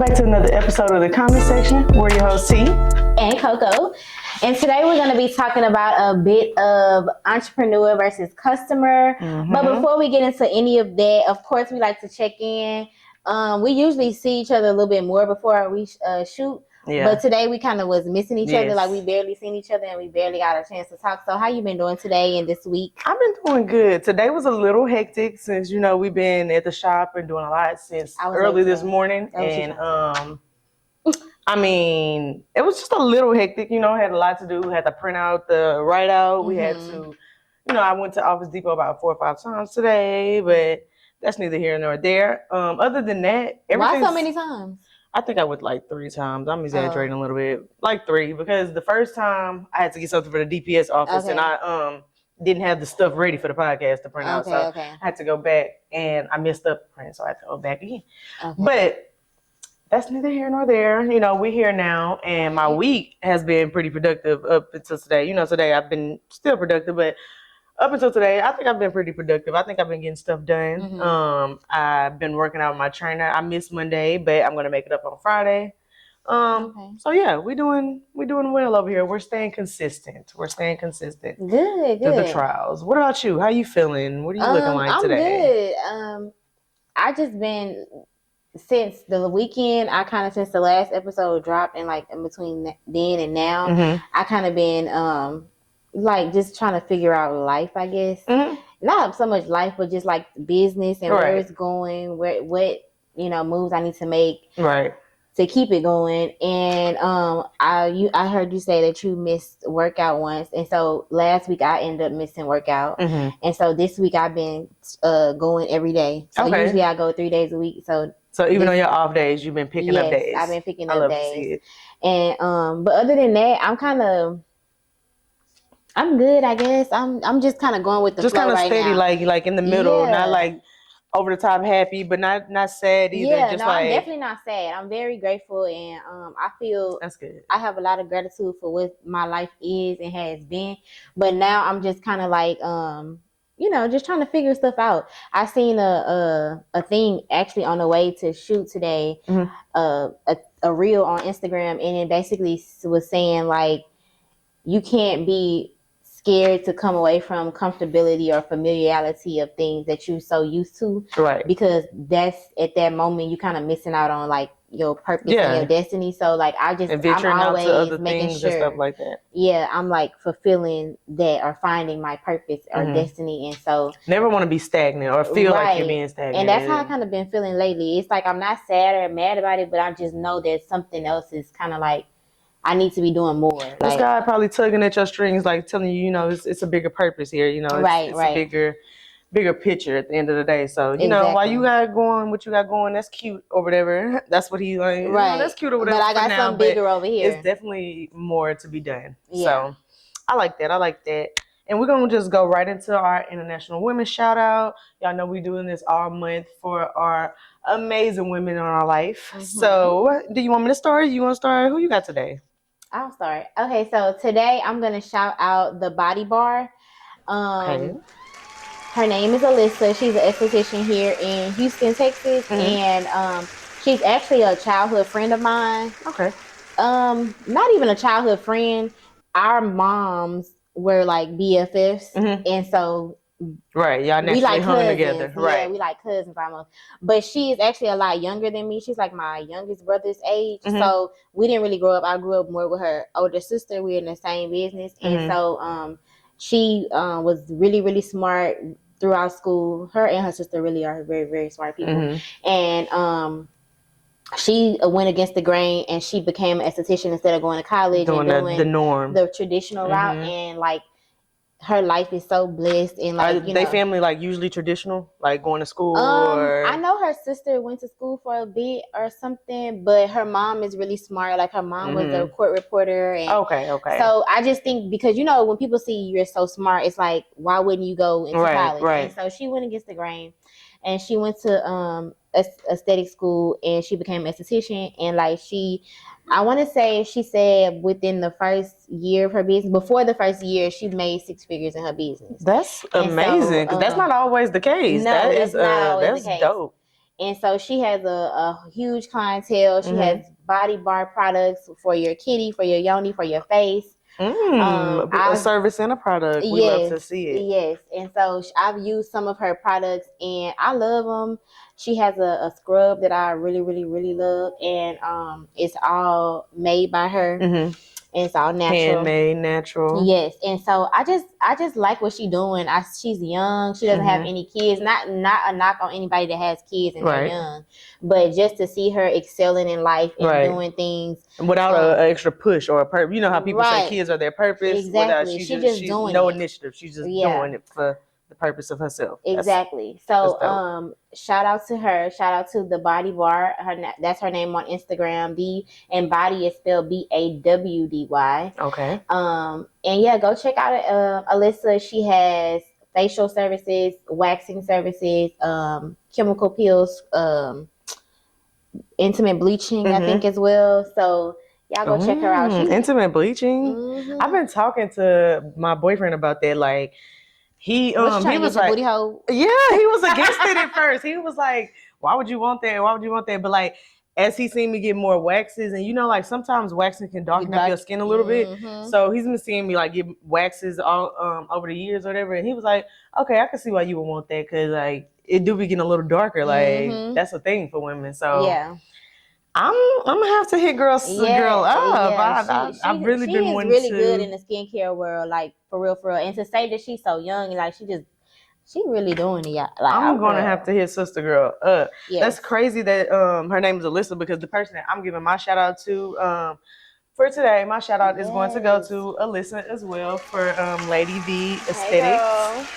back to another episode of the comment section. We're your hosts T and Coco, and today we're going to be talking about a bit of entrepreneur versus customer. But before we get into any of that, of course, we like to check in. We usually see each other a little bit more before we shoot. Yeah. But today we kind of was missing each other, like we barely seen each other and we barely got a chance to talk. So how you been doing today and this week? I've been doing good. Today was a little hectic since, you know, we've been at the shop and doing a lot since early this morning. And I mean, it was just a little hectic, you know, had a lot to do. We had to print out the write out. We had to, you know, I went to Office Depot about 4 or 5 times today, but that's neither here nor there. Other than that, why so many times? I think I went like 3 times. I'm exaggerating a little bit. Like 3, because the first time I had to get something for the DPS office and I didn't have the stuff ready for the podcast to print out. So I had to go back and I messed up the print, so I had to go back again. But that's neither here nor there. You know, we're here now and my week has been pretty productive up until today. You know, today I've been still productive, but up until today, I think I've been pretty productive. I think I've been getting stuff done. I've been working out with my trainer. I missed Monday, but I'm gonna make it up on Friday. So yeah, we're doing well over here. We're staying consistent. Good. Through the trials. What about you? How you feeling? What are you looking like today? I'm good. I just been since the weekend. I kind of since the last episode dropped and like in between then and now, I kind of been like just trying to figure out life, I guess. Not so much life, but just like business and where it's going, what you know moves I need to make to keep it going. And I heard you say that you missed workout once, and so last week I ended up missing workout, and so this week I've been going every day. So usually I go 3 days a week. So even on your off days, you've been picking up days. I've been picking up days. And but other than that, I'm good, I guess. I'm just kind of going with the flow right now. Just kind of steady, like in the middle, not like over the top happy, but not sad either. Yeah, I'm definitely not sad. I'm very grateful, and I feel that's good. I have a lot of gratitude for what my life is and has been. But now I'm just kind of like you know, just trying to figure stuff out. I seen a thing actually on the way to shoot today, a reel on Instagram, and it basically was saying like you can't be scared to come away from comfortability or familiarity of things that you're so used to, because that's at that moment you kind of missing out on like your purpose and your destiny. So like I'm always making sure and stuff like that. Yeah, I'm like fulfilling that or finding my purpose or destiny, and so never want to be stagnant or feel like you're being stagnant. And that's how I kind of been feeling lately. It's like I'm not sad or mad about it, but I just know that something else is kind of like I need to be doing more. This guy probably tugging at your strings, like telling you, you know, it's a bigger purpose here. You know, it's a bigger picture at the end of the day. So, you know, while you got going, what you got going, that's cute or whatever. That's what he's like. Right. That's cute or whatever. But I got something bigger over here. It's definitely more to be done. Yeah. So I like that. And we're going to just go right into our International Women's shout out. Y'all know we're doing this all month for our amazing women in our life. So do you want me to start? You want to start? Who you got today? I'll start. Okay, so today I'm going to shout out the Body Bar. Her name is Alyssa. She's an esthetician here in Houston, Texas. And she's actually a childhood friend of mine. Okay. Not even a childhood friend. Our moms were like BFFs. And so y'all naturally hung together. Yeah, we like cousins almost. But she is actually a lot younger than me. She's like my youngest brother's age. So we didn't really grow up. I grew up more with her older sister. We're in the same business. And so she was really, really smart throughout school. Her and her sister really are very, very smart people. And she went against the grain and she became an esthetician instead of going to college and doing the norm, the traditional route. And like her life is so blessed, and like they family like usually traditional, like going to school. Or I know her sister went to school for a bit or something, but her mom is really smart. Like her mom was a court reporter. And okay. So I just think because you know when people see you're so smart, it's like why wouldn't you go into college? And so she went against the grain, and she went to aesthetic school, and she became an esthetician. And like I want to say she said within the first year of her business, before the first year, she made 6 figures in her business. That's amazing, because that's not always the case. No, that's dope. And so she has a huge clientele. She has body bar products for your kitty, for your yoni, for your face. A service and a product. We love to see it. Yes. And so I've used some of her products and I love them. She has a scrub that I really, really, really love. And it's all made by her. And it's all natural. Handmade, natural. Yes. And so I just like what she's doing. She's young. She doesn't have any kids. Not a knock on anybody that has kids and they're young. But just to see her excelling in life and doing things without an extra push or a purpose. You know how people say kids are their purpose. Exactly. She's just doing no initiative. She's just doing it for the purpose of herself. Exactly. So shout out to her. Shout out to the Body Bar. That's her name on Instagram. And body is spelled BAWDY. Okay. And yeah, go check out Alyssa. She has facial services, waxing services, chemical peels, intimate bleaching, I think as well. So y'all go check her out. Intimate bleaching. I've been talking to my boyfriend about that. Like he was like, booty hole? Yeah, he was against it at first. He was like, why would you want that? Why would you want that? But like, as he seen me get more waxes, and like sometimes waxing can darken up your skin a little bit. So he's been seeing me like get waxes all over the years or whatever. And he was like, okay, I can see why you would want that, because like it do be getting a little darker. Like that's a thing for women. So yeah. I'm gonna have to hit girl up. Yeah. I've really been wanting really to. good in the skincare world, like for real. And to say that she's so young, and like she really doing it. Like, I'm gonna have to hit sister girl up. Yes. That's crazy that her name is Alyssa, because the person that I'm giving my shout out to for today, my shout out is going to go to Alyssa as well for Lady V Aesthetics.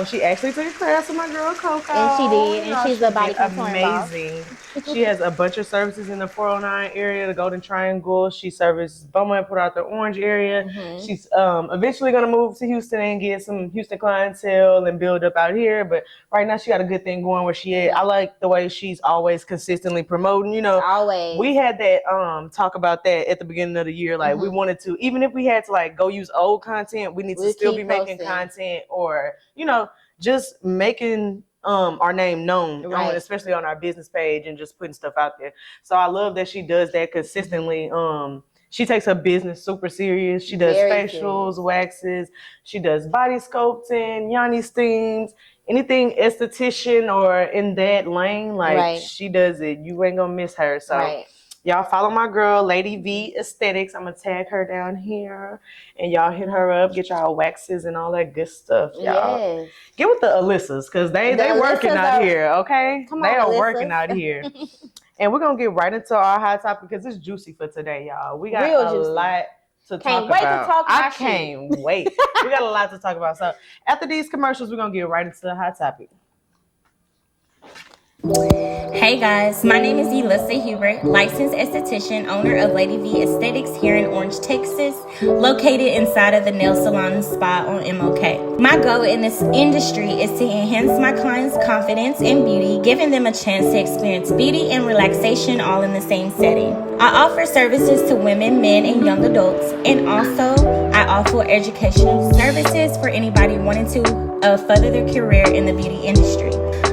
She actually took a class with my girl Coco. And she did, and she's a body contouring amazing. She has a bunch of services in the 409 area, the Golden Triangle. She services Beaumont, Port Arthur, Orange area. She's eventually going to move to Houston and get some Houston clientele and build up out here. But right now she got a good thing going where she at. I like the way she's always consistently promoting. You know, always. We had that talk about that at the beginning of the year. Like we wanted to, even if we had to like go use old content, we need to still be making content, or just making our name known, especially on our business page, and just putting stuff out there. So I love that she does that consistently. She takes her business super serious. She does facials, waxes. She does body sculpting, yoni steams, anything esthetician or in that lane. Like she does it. You ain't gonna miss her. So. Y'all follow my girl, Lady V Aesthetics. I'm going to tag her down here. And y'all hit her up. Get y'all waxes and all that good stuff, y'all. Yes. Get with the Alyssas, because they working out here, okay? They are working out here. And we're going to get right into our hot topic, because it's juicy for today, y'all. We got a lot to talk about. I can't wait. We got a lot to talk about. So after these commercials, we're going to get right into the hot topic. Hey guys, my name is Elissa Hubert, licensed esthetician, owner of Lady V Aesthetics here in Orange, Texas, located inside of the nail salon and spa on MLK. My goal in this industry is to enhance my clients' confidence in beauty, giving them a chance to experience beauty and relaxation all in the same setting. I offer services to women, men, and young adults, and also I offer educational services for anybody wanting to further their career in the beauty industry.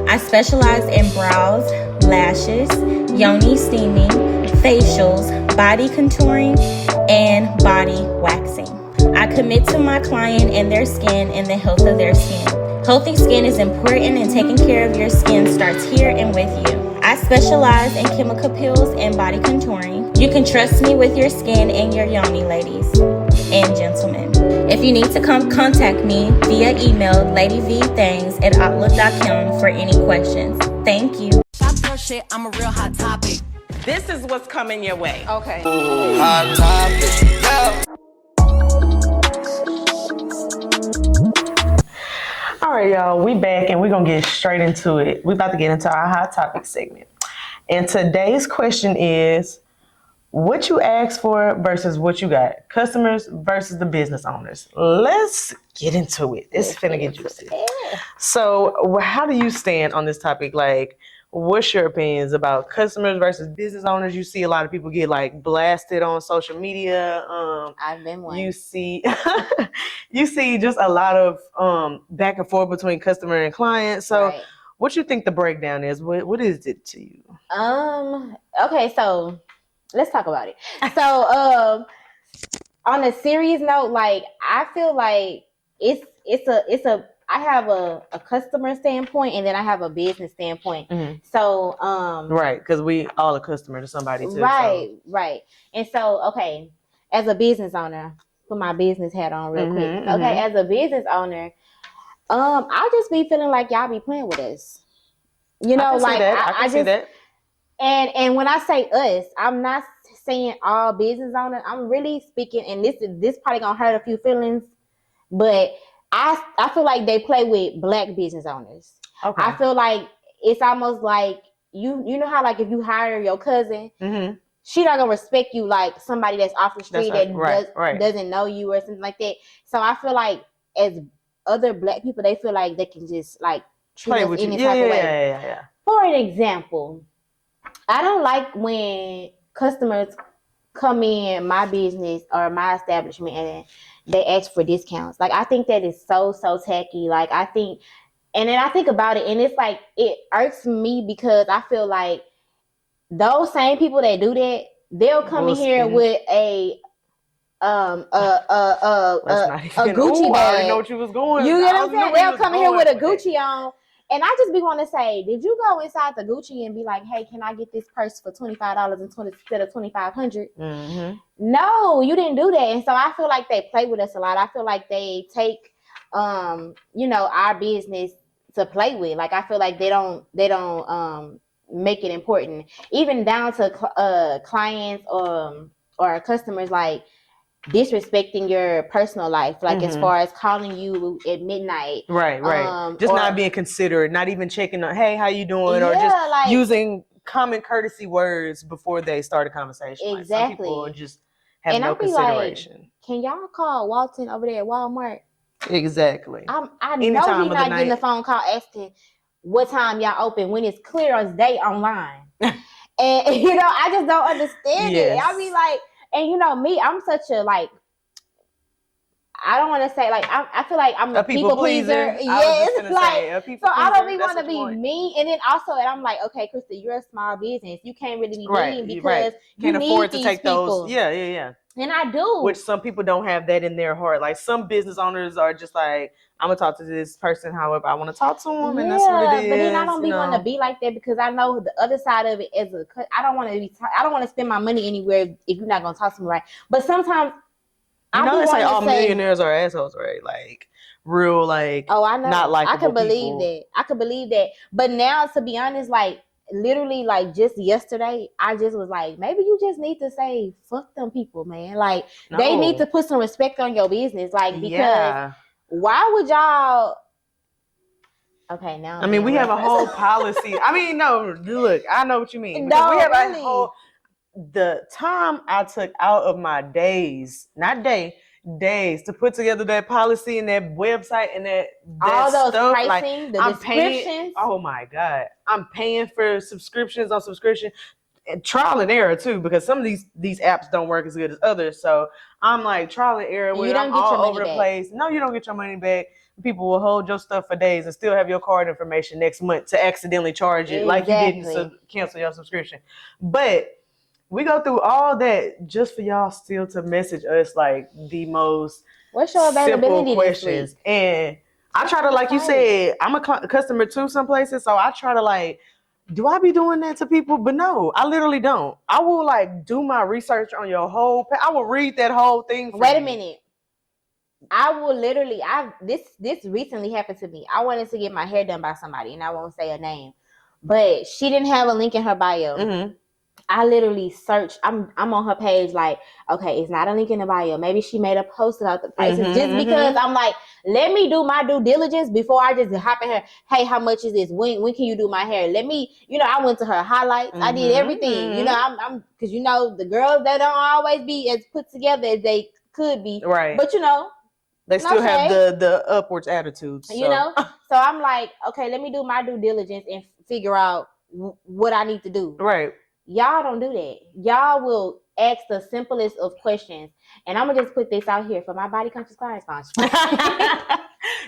I specialize in brows, lashes, yoni steaming, facials, body contouring, and body waxing. I commit to my client and their skin and the health of their skin. Healthy skin is important, and taking care of your skin starts here and with you. I specialize in chemical peels and body contouring. You can trust me with your skin and your yoni, ladies and gentlemen. If you need to contact me via email, ladyvthings@outlook.com for any questions. Thank you. Stop your shit, I'm a real hot topic. This is what's coming your way. Okay. Hot topic, yeah. All right, y'all, we back and we're going to get straight into it. We're about to get into our hot topic segment. And today's question is, what you asked for versus what you got. Customers versus the business owners. Let's get into it. It's finna get juicy. So how do you stand on this topic? Like, what's your opinions about customers versus business owners? You see a lot of people get like blasted on social media. I've been one. You see just a lot of back and forth between customer and client. So what you think the breakdown is? What is it to you? Okay, so let's talk about it. So on a serious note, like I feel like it's a I have a customer standpoint and then I have a business standpoint. Mm-hmm. So right, because we all a customer to somebody too. Right, so. Right. And so okay, as a business owner, put my business hat on real quick. Okay, as a business owner, I just be feeling like y'all be playing with us. You know, like I can see that. And when I say us, I'm not saying all business owners. I'm really speaking, and this probably gonna hurt a few feelings, but I feel like they play with Black business owners. Okay. I feel like it's almost like you know how like if you hire your cousin, she not gonna respect you like somebody that's off the street doesn't know you or something like that. So I feel like as other Black people, they feel like they can just like treat us any type of way. Yeah. For an example, I don't like when customers come in my business or my establishment and they ask for discounts. Like I think that is so tacky. Like I think, and then I think about it, and it's like it irks me because I feel like those same people that do that, they'll come in here with a Gucci bag. I already know what you was going. You get what I'm saying? They'll come in here with a Gucci on. And I just be want to say, did you go inside the Gucci and be like, hey, can I get this purse for $25 instead of $2,500? No, you didn't do that. And so I feel like they play with us a lot. I feel like they take, our business to play with. Like I feel like they don't make it important, even down to clients or customers like disrespecting your personal life, like as far as calling you at midnight, right, just not being considerate, not even checking on, hey, how you doing, or just like, using common courtesy words before they start a conversation. Exactly. Like some people just have no consideration. Like, can y'all call Walton over there at Walmart? Exactly. I know he's not getting a phone call asking what time y'all open when it's clear as day online. And I just don't understand it. I mean, like. And you know me, I'm such a like. I don't want to say like I feel like I'm a people pleaser. Yes, like so I don't really want to be mean. And then also, and I'm like, okay, Krista, you're a small business. You can't really be mean because you can't afford to take people. Those. Yeah. And I do. Which some people don't have that in their heart. Like some business owners are just like, I'm gonna talk to this person however I want to talk to them, and that's what it is. But then I don't want to be like that because I know the other side of it is I don't want to spend my money anywhere if you're not gonna talk to me right. But sometimes they say all millionaires are assholes, right? Like real, like I know. Not like I can believe that. But now, to be honest, like. Literally, like just yesterday, I just was like, maybe you just need to say, fuck them people, man. Like they need to put some respect on your business. Like, because why would y'all? Okay, now. I mean, we have a whole policy. I mean, no, look, I know what you mean. We have a whole, the time I took out of my days to put together that policy and that website and that all those stuff, pricing, the descriptions. Oh my God. I'm paying for subscriptions on subscription and trial and error too, because some of these apps don't work as good as others. So I'm like trial and error with I'm all over the place. No, you don't get your money back. People will hold your stuff for days and still have your card information next month to accidentally charge it like you didn't cancel your subscription. But we go through all that just for y'all still to message us like the most what's your availability simple questions. And I try to, like you said, I'm a customer too some places, so I try to like, do I be doing that to people? But no, I literally don't. I will like do my research on your whole I will read that whole thing. Wait a minute. I will literally, this recently happened to me. I wanted to get my hair done by somebody, and I won't say a name, but she didn't have a link in her bio. I literally searched. I'm on her page like, okay, it's not a link in the bio. Maybe she made a post about the prices just because I'm like, let me do my due diligence before I just hop in her. Hey, how much is this? When can you do my hair? Let me, I went to her highlights. I did everything. I'm because the girls that don't always be as put together as they could be. Right. But they still have the upwards attitudes. So. So I'm like, okay, let me do my due diligence and figure out what I need to do. Right. Y'all don't do that. Y'all will ask the simplest of questions. And I'm going to just put this out here for my body conscious clients.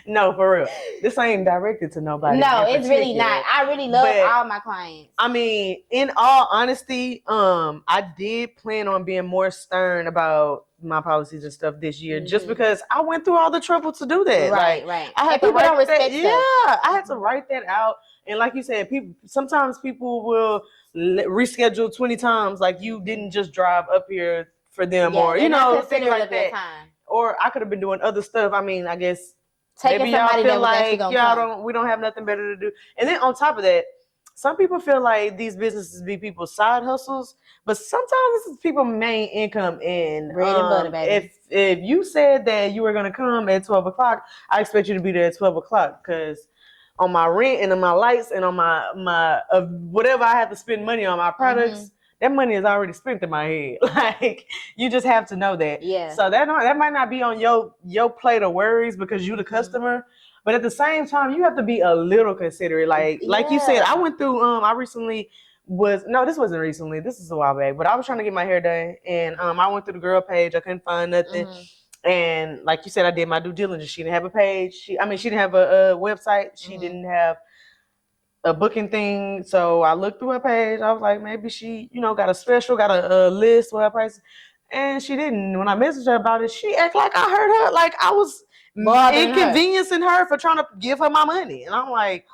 No, for real. This ain't directed to nobody. No, it's really not. I really love all my clients. I mean, in all honesty, I did plan on being more stern about my policies and stuff this year, just because I went through all the trouble to do that. Right, like, right. I had to people don't write that. respect Yeah, I had to write that out. And like you said, sometimes people will reschedule 20 times. Like you didn't just drive up here for them, or things like that. Time. Or I could have been doing other stuff. I mean, I guess maybe y'all feel like we don't have nothing better to do. And then on top of that, some people feel like these businesses be people's side hustles, but sometimes this is people's main income. And bread and butter, baby. If you said that you were gonna come at 12 o'clock, I expect you to be there at 12 o'clock, because on my rent and on my lights and on my whatever I have to spend money on, my products, that money is already spent in my head. Like, you just have to know that. Yeah. So that might not be on your plate of worries because you the customer, but at the same time, you have to be a little considerate. Like you said, I went through. I recently this wasn't recently. This is a while back, but I was trying to get my hair done, and I went through the girl page. I couldn't find nothing. And like you said, I did my due diligence. She didn't have a page. She didn't have a website. She didn't have a booking thing. So I looked through her page. I was like, maybe she, got a special, got a list with her prices. And she didn't. When I messaged her about it, she acted like I heard her, like I was inconveniencing her for trying to give her my money. And I'm like,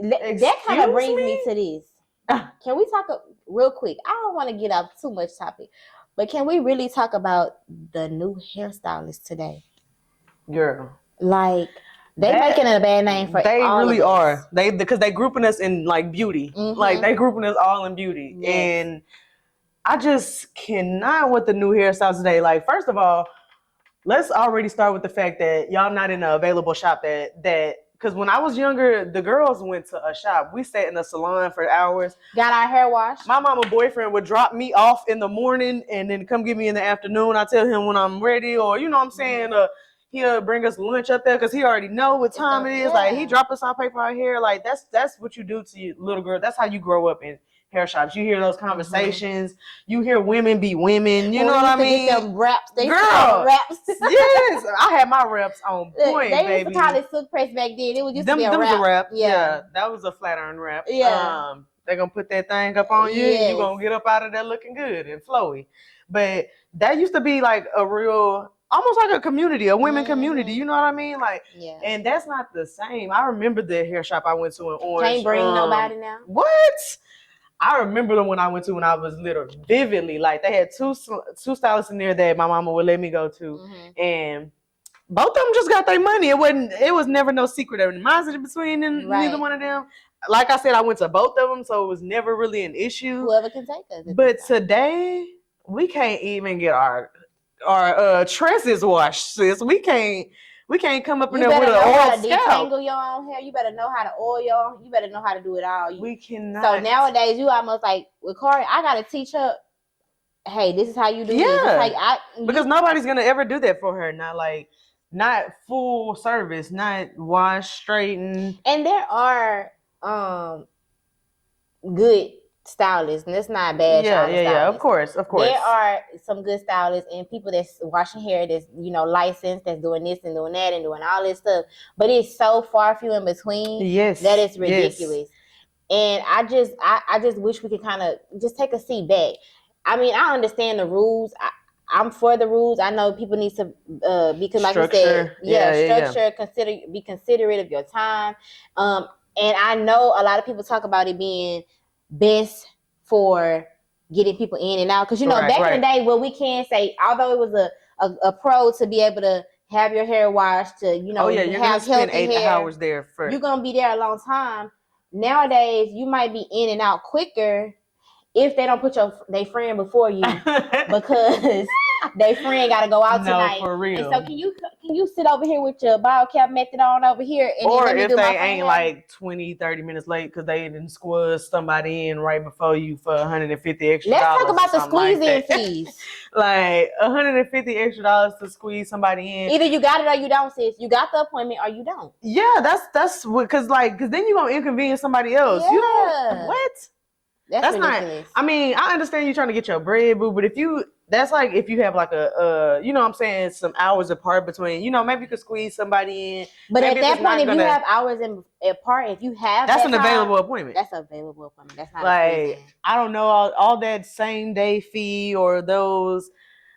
that kind of brings me to this. Can we talk real quick? I don't want to get off too much topic, but can we really talk about the new hairstylists today? Girl. Like, they making it a bad name for they all really of us. are. Because they grouping us in like beauty. Like they grouping us all in beauty. Yes. And I just cannot with the new hairstyles today. Like, first of all, let's already start with the fact that y'all not in an available shop that because when I was younger, the girls went to a shop. We sat in a salon for hours. Got our hair washed. My mama boyfriend would drop me off in the morning and then come get me in the afternoon. I tell him when I'm ready, or what I'm saying, he'll bring us lunch up there because he already know what time it is. Yeah. Like, he drop us off, pay for our hair. Like, that's what you do to your little girl. That's how you grow up in hair shops. You hear those conversations. You hear women be women. You know what I mean? Get them wraps. They Girl, wraps. Yes, I had my wraps on point, they baby. used to call it silk press back then. It was used to be a them wrap. was a wrap. Yeah. That was a flat iron wrap. Yeah. They're gonna put that thing up on you. Yes. You're gonna get up out of there looking good and flowy. But that used to be like a real, almost like a community, a women community. You know what I mean? Like, Yeah. and that's not the same. I remember the hair shop I went to in Orange. Can't bring nobody now. What? I remember the one I went to when I was little vividly. Like, they had two stylists in there that my mama would let me go to, and both of them just got their money. It was never no secret animosity between neither one of them. Like I said, I went to both of them, so it was never really an issue. Whoever can take us. But today, we can't even get our tresses washed, sis. We can't come up in there with an oil scalp. Detangle your own hair. You better know how to oil your own. You better know how to do it all. We cannot. So nowadays, you almost like with Corey. I gotta teach her. Hey, this is how you do it. Yeah. Because nobody's gonna ever do that for her. Not full service, not wash, straighten. And there are good stylists, and it's not bad. Yeah. Of course. There are some good stylists and people that's washing hair that's licensed, that's doing this and doing that and doing all this stuff. But it's so far few in between. Yes, that it's ridiculous. Yes. And I just wish we could kind of just take a seat back. I mean, I understand the rules. I'm for the rules. I know people need to because, like you said, structure. Be considerate of your time. And I know a lot of people talk about it being best for getting people in and out, because back in the day, what we can say, although it was a pro to be able to have your hair washed, to you're gonna spend 8 hours there you're gonna be there a long time. Nowadays, you might be in and out quicker if they don't put their friend before you because their friend got to go out tonight. No, for real. And so can you sit over here with your ball cap method on over here? And or then if they ain't like 20-30 minutes late because they didn't squeeze somebody in right before you for $150 extra. Let's talk about the squeeze-in fees. Like $150 extra to squeeze somebody in. Either you got it or you don't, sis. You got the appointment or you don't. Yeah, that's what, because then you're gonna inconvenience somebody else. Yeah. You don't, what? That's ridiculous. not. I mean, I understand you trying to get your bread, boo, but if you that's like if you have like a you know what I'm saying, some hours apart between, you know, maybe you could squeeze somebody in. But maybe at that point, if you have hours apart, if you have that's an available appointment. That's an available appointment. That's not like I don't know all that same day fee or those.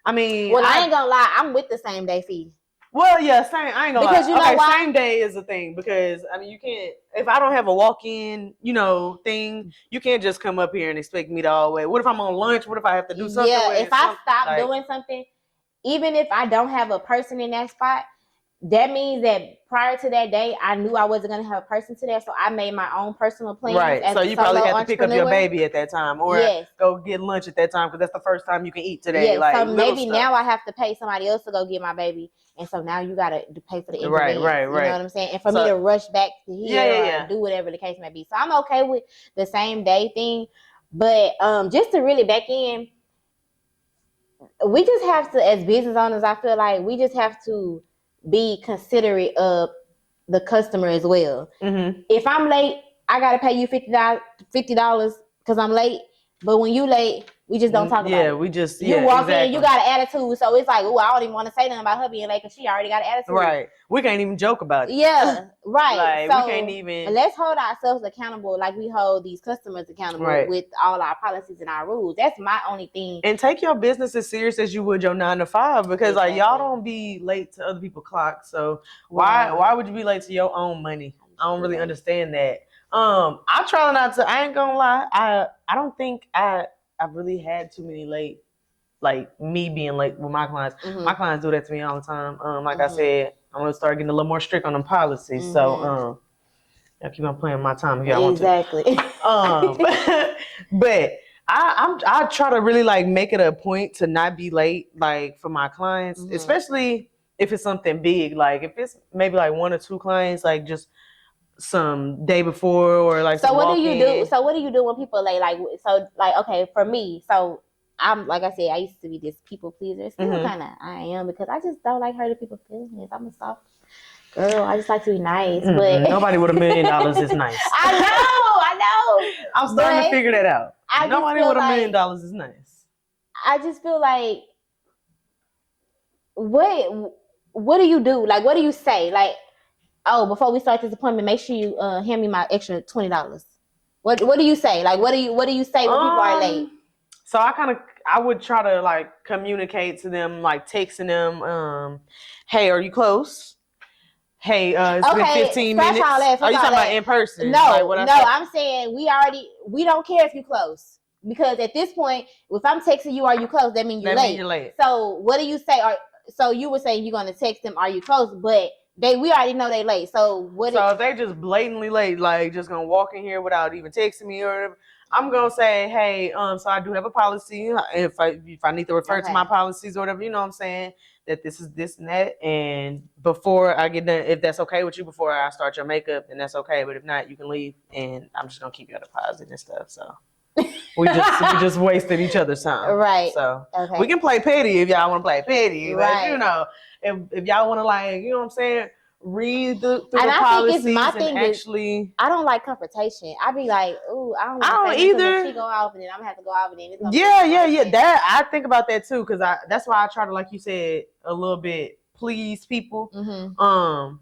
I mean, well, I ain't gonna lie, I'm with the same day fee. Well, yeah, same. I ain't gonna because lie. You know why? Same day is a thing because I mean, you can't. If I don't have a walk-in, you know, thing, you can't just come up here and expect me to always. What if I'm on lunch? What if I have to do something? Yeah, if I stop doing something, even if I don't have a person in that spot, that means that prior to that day, I knew I wasn't gonna have a person to that, so I made my own personal plans. Right. So you probably have to pick up your baby at that time, or go get lunch at that time because that's the first time you can eat today. Yeah. Like, so maybe now I have to pay somebody else to go get my baby, and so now you gotta pay for the inconvenience. Right. You know what I'm saying? And for me to rush back to here or do whatever the case may be. So I'm okay with the same day thing, but just to really back in, we just have to, as business owners, I feel like we just have to be considerate of the customer as well. Mm-hmm. If I'm late, I gotta pay you $50 because I'm late. But when you late, we just don't talk about it. Yeah, we just you walk in, you got an attitude, so it's like, oh, I don't even want to say nothing about her being late because she already got an attitude. Right. We can't even joke about it. Yeah. Right. Like, so we can't even. Let's hold ourselves accountable like we hold these customers accountable with all our policies and our rules. That's my only thing. And take your business as serious as you would your 9 to 5 because like y'all don't be late to other people's clocks. So why would you be late to your own money? I don't really understand that. I try not to. I ain't gonna lie. I don't think I've really had too many late, like me being late with my clients. Mm-hmm. My clients do that to me all the time. Like I said, I'm gonna start getting a little more strict on them policies. Mm-hmm. So I keep on playing my time if y'all want to. Exactly. But I try to really like make it a point to not be late, like for my clients, especially if it's something big. Like if it's maybe like 1 or 2 clients, like just some day before or like. So what do you do? So what do you do when people like okay, for me, so I'm like I said, I used to be this people pleaser. Still kind of I am because I just don't like hurting people's feelings. I'm a soft girl. I just like to be nice, but nobody with $1 million is nice. I know. I'm starting to figure that out. Nobody with $1 million is nice. I just feel like what do you do? Like what do you say? Like, oh, before we start this appointment, make sure you hand me my extra $20. What do you say? Like, what do you say when people are late? So I would try to like communicate to them, like texting them, hey, are you close? Hey, it's been 15 minutes. All that, are you talking about in person? No, like I'm saying we don't care if you close. Because at this point, if I'm texting you, are you close? That means you're late. So what do you say? So you were saying you're going to text them, are you close? But we already know they late. So if they just blatantly late, like just gonna walk in here without even texting me or whatever, I'm gonna say, hey, so I do have a policy. If I need to refer to my policies or whatever, you know what I'm saying, that this is this and that. And before I get done, if that's okay with you, before I start your makeup, then that's okay. But if not, you can leave, and I'm just gonna keep your deposit and stuff. So we just wasted each other's time, right? So we can play petty if y'all want to play petty, right? But, you know. If y'all want to, like, you know what I'm saying, read through the policies think it's my thing actually. I don't like confrontation. I be like, ooh, I don't either. She go off and then I'm gonna have to go off and then it's yeah. That I think about that too because that's why I try to, like you said, a little bit please people. Mm-hmm.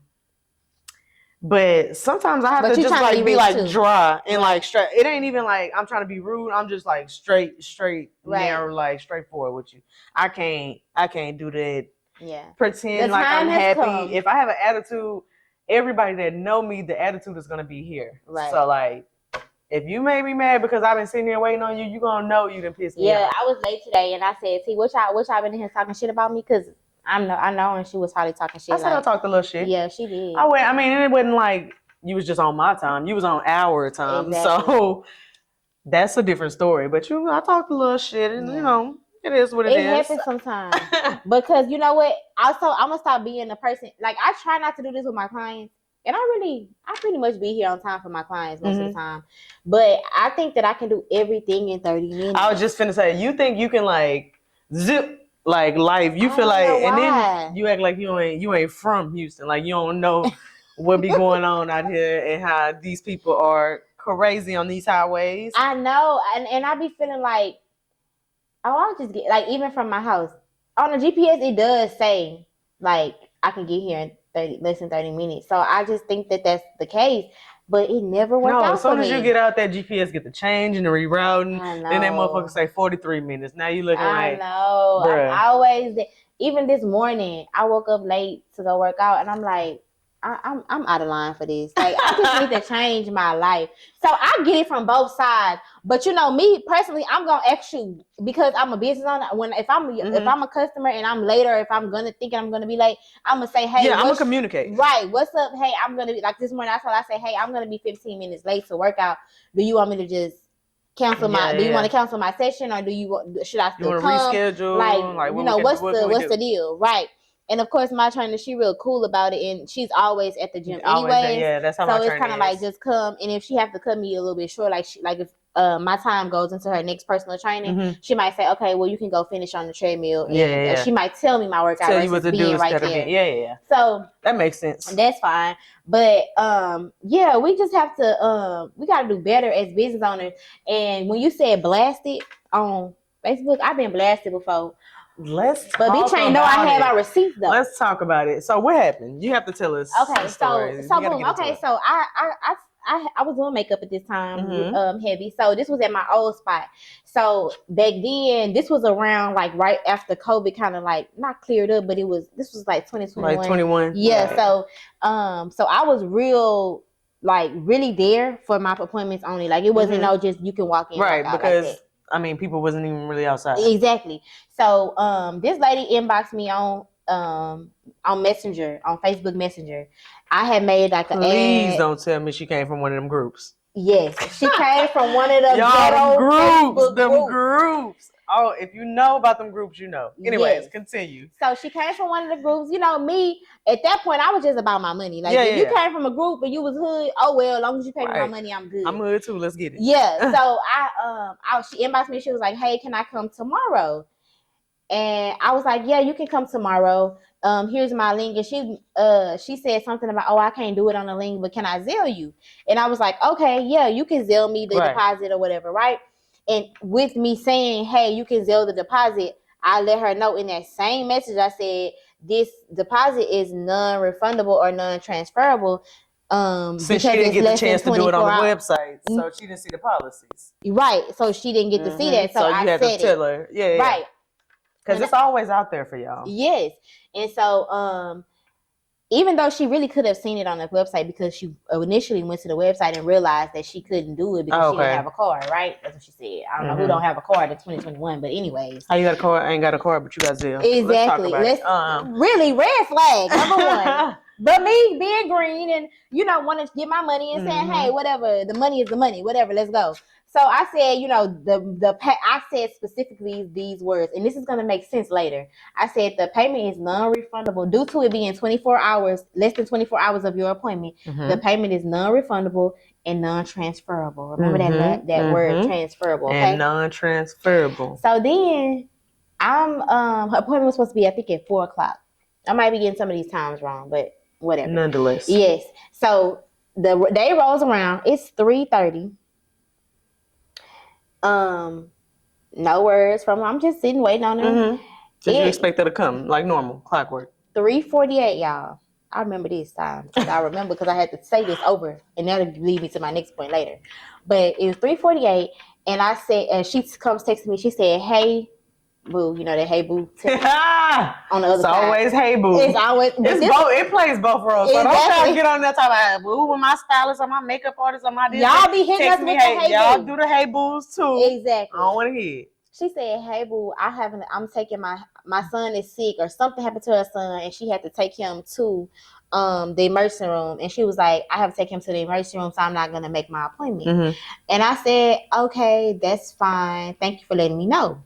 But sometimes I have to just like be like dry and like straight. It ain't even like I'm trying to be rude. I'm just like straight, narrow, like straightforward with you. I can't do that. Yeah. Pretend like I'm happy. Come. If I have an attitude, everybody that know me, the attitude is gonna be here. Right. So like, if you made me mad because I've been sitting here waiting on you, you gonna know you done pissed me off. Yeah, I was late today, and I said, "See, what y'all been in here talking shit about me?" Because I know, and she was probably talking shit. I said I talked a little shit. Yeah, she did. I mean, it wasn't like you was just on my time. You was on our time. Exactly. So that's a different story. But I talked a little shit, and you know. It is what it is. It happens sometimes. Because you know what? Also, I'm going to stop being the person. Like, I try not to do this with my clients. And I pretty much be here on time for my clients most of the time. But I think that I can do everything in 30 minutes. I was just finna say, you think you can, like, zip, like, life. You feel like, and then you act like you ain't from Houston. Like, you don't know what be going on out here and how these people are crazy on these highways. I know. And I be feeling like, Oh, I'll just get like even from my house on the GPS, it does say like I can get here in less than 30 minutes. So I just think that that's the case, but it never worked out as soon for as me. you get out, that GPS get the change and the rerouting. I know. Then that motherfucker say 43 minutes. Now you looking like, I know. bruh. I'm always even this morning. I woke up late to go work out, and I'm like, I'm out of line for this. Like I just need to change my life. So I get it from both sides. But you know, me personally, I'm gonna ask you because I'm a business owner. If I'm a customer and I'm late, or if I'm gonna think I'm gonna be late, I'm gonna say, hey, yeah, I'm gonna communicate. Right, what's up? Hey, I'm gonna be like this morning. That's what I say. Hey, I'm gonna be 15 minutes late to work out. Do you want me to just cancel my? Do you want to cancel my session, or should I still come? Reschedule? Like you know, what's the deal? Right. And of course, my trainer, she real cool about it, and she's always at the gym anyway. Yeah, that's how so my trainer it's kind of like just come, and if she have to cut me a little bit short, like if my time goes into her next personal training, she might say, okay, well you can go finish on the treadmill. And, she might tell me my workout. Tell you what to do right there. Yeah. So that makes sense. That's fine, but yeah, we just have to we got to do better as business owners. And when you said blasted on Facebook, I've been blasted before. But be trained. No, I have my receipts though. Let's talk about it. So what happened? You have to tell us. Okay, so boom. Okay, so I was doing makeup at this time, heavy. So this was at my old spot. So back then, this was around like right after COVID, kind of like not cleared up, but this was like 2021. Like 21. Yeah. Right. So I was really there for my appointments only. Like it wasn't no just you can walk in. Right, because I mean, people wasn't even really outside. Exactly. So this lady inboxed me on Messenger, on Facebook Messenger. I had made like an ad. Please don't tell me she came from one of them groups. Yes, she came from one of them groups. Oh, if you know about them groups, you know. Anyways, continue. So she came from one of the groups. You know, me, at that point, I was just about my money. Like, if you came from a group and you was hood, oh, well, as long as you pay me my money, I'm good. I'm hood, too. Let's get it. Yeah. So, she inboxed me. She was like, hey, can I come tomorrow? And I was like, yeah, you can come tomorrow. Here's my link. And she said something about, oh, I can't do it on the link, but can I Zelle you? And I was like, okay, yeah, you can Zelle me the deposit or whatever, right? And with me saying, hey, you can Zelle the deposit, I let her know in that same message, I said, this deposit is non-refundable or non-transferable. Since she didn't get the chance to do it on the website, so she didn't see the policies. Right. So she didn't get to see that. So I had to tell her. Yeah. Right. Because it's always out there for y'all. Yes. And so even though she really could have seen it on the website, because she initially went to the website and realized that she couldn't do it because she didn't have a car, right? That's what she said. I don't know who don't have a car in 2021, but anyways. How you got a car? I ain't got a car, but you got Zelle. Exactly. Really, red flag, number one. But me being green and, want to get my money and saying, hey, whatever, the money is the money, whatever, let's go. So I said, I said specifically these words, and this is going to make sense later. I said the payment is non-refundable due to it being 24 hours, less than 24 hours of your appointment. The payment is non-refundable and non-transferable. Remember that word, transferable. Okay? And non-transferable. So then her appointment was supposed to be, I think, at 4:00. I might be getting some of these times wrong, but whatever. Nonetheless. Yes. So the day rolls around. It's 3:30. No words from her. I'm just sitting waiting on her. Did you expect her to come like normal, clockwork? 3:48, y'all. I remember this time. I remember because I had to say this over, and that'll lead me to my next point later. But it was 3:48, and I said, and she comes texting me. She said, "Hey, boo," that "Hey, boo" on the other side. It's always "Hey, boo." It's always both. It plays both roles. So don't try to get on that type of boo with my stylist or my makeup artist or my this. Y'all be hitting us with the "Hey, boo." Y'all do the "Hey, boos" too. Exactly. I don't want to hear it. She said, "Hey, boo, I'm taking my son is sick or something happened to her son, and she had to take him to the emergency room." And she was like, "I have to take him to the emergency room, so I'm not gonna make my appointment." And I said, "Okay, that's fine. Thank you for letting me know."